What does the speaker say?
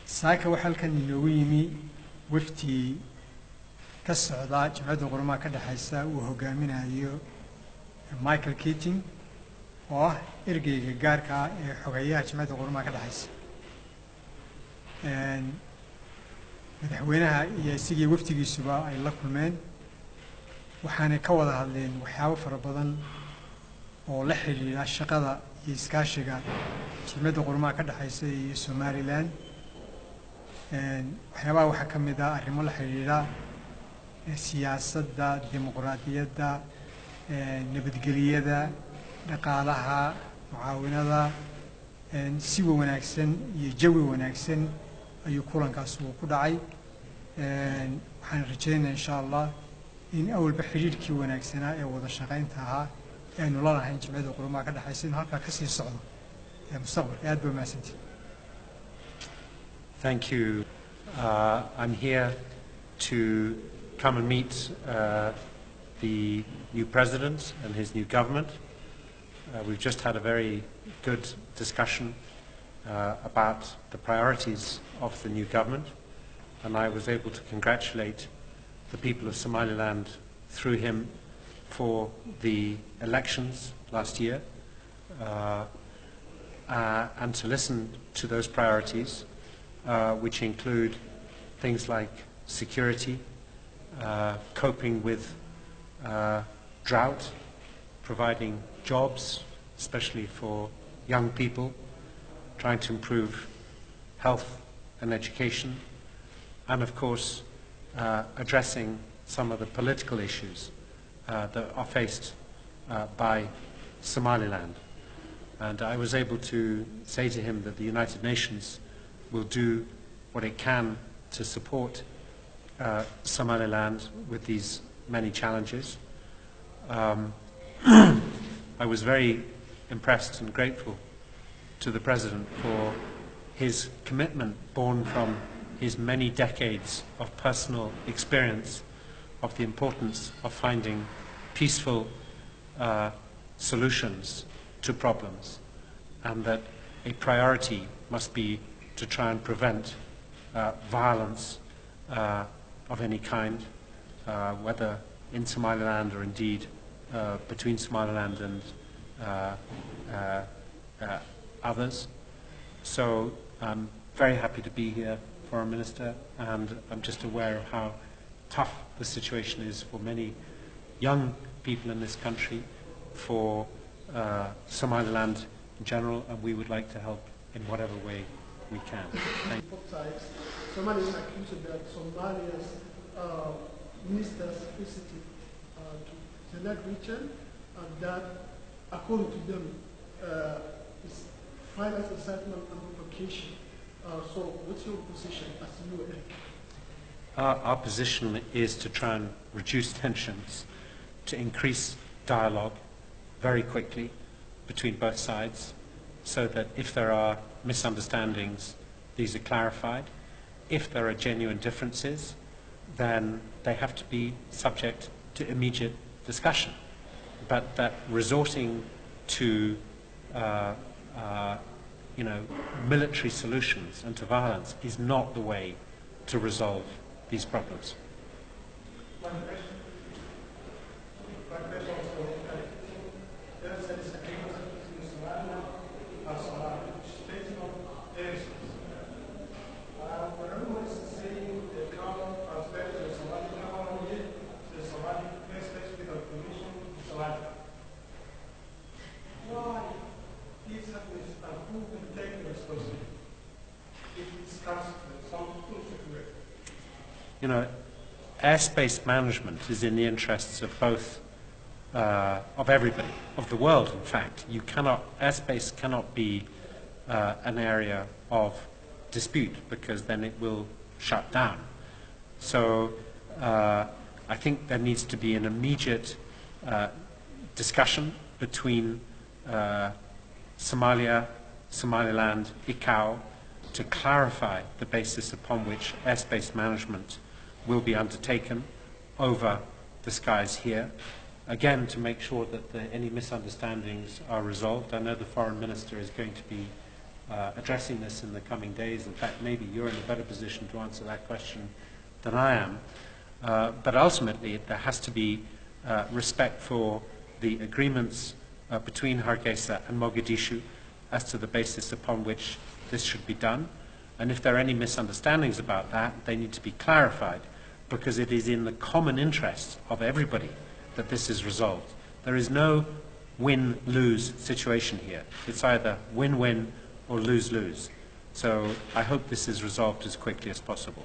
saaka waxaa halkan inoogu yimi wafdi ka socda Jamciyadda Qurumaha ka dhaxaysa uu hogaaminayo Michael Keating oo ah ergeyga gaarka ah ee xogeyaha Jamciyadda Qurumaha ka dhaxaysa. Madaxweynaha iyo isigii wafdigiisuba ay la kulmeen waxaana ka wada hadleen waxyaabo fara badan oo la xiriira shaqada iyo iskaashiga Jamciyadda Qurumaha ka dhaxaysa iyo Somaliland. waxyaabaha waxaa ka mid ah arrimo la xiriira siyaasadda, dimuqraadiyadda, nabadgelyada, dhaqaalaha, mucaawinada, si wanaagsan iyo jawi wanaagsan ayuu kulankaas uu ku dhacay. waxaan rajaynayaa insha Allah in awalba xiriirkii wanaagsanaa ee wada shaqaynta ahaa aynu la lahayn Jamciyadda Qurumaha ka dhaxaysa in halkaa ka sii socdo mustaqbalka. aad baa mahadsantihiin. Thank you. I'm here to come and meet the new president and his new government. We've just had a very good discussion about the priorities of the new government, and I was able to congratulate the people of Somaliland through him for the elections last year, and to listen to those priorities, which include things like security, coping with drought, providing jobs, especially for young people, trying to improve health and education, and of course addressing some of the political issues that are faced by Somaliland. And I was able to say to him that the United Nations will do what it can to support Somaliland with these many challenges. I was very impressed and grateful to the President for his commitment born from his many decades of personal experience of the importance of finding peaceful solutions to problems, and that a priority must be to try and prevent violence of any kind, whether in Somaliland or indeed between Somaliland and others. So I'm very happy to be here, Foreign Minister, and I'm just aware of how tough the situation is for many young people in this country, for Somaliland in general, and we would like to help in whatever way we can. Thank you. Both sides. Somalia is accused that Somalia's ministers visited to the region, and that, according to them, is violence, incitement, and provocation. So, what's your position as UN? Our position is to try and reduce tensions, to increase dialogue very quickly between both sides, so that if there are misunderstandings, these are clarified. If there are genuine differences, then they have to be subject to immediate discussion. But that resorting to military solutions and to violence is not the way to resolve these problems. You know, airspace management is in the interests of both, of everybody, of the world, in fact. Airspace cannot be an area of dispute, because then it will shut down. So I think there needs to be an immediate discussion between Somalia, Somaliland, ICAO, to clarify the basis upon which airspace management will be undertaken over the skies here, again to make sure that any misunderstandings are resolved. I know the Foreign Minister is going to be addressing this in the coming days. In fact, maybe you're in a better position to answer that question than I am. But ultimately, there has to be respect for the agreements between Hargeisa and Mogadishu as to the basis upon which this should be done. And if there are any misunderstandings about that, they need to be clarified, because it is in the common interest of everybody that this is resolved. There is no win-lose situation here. It's either win-win or lose-lose. So I hope this is resolved as quickly as possible.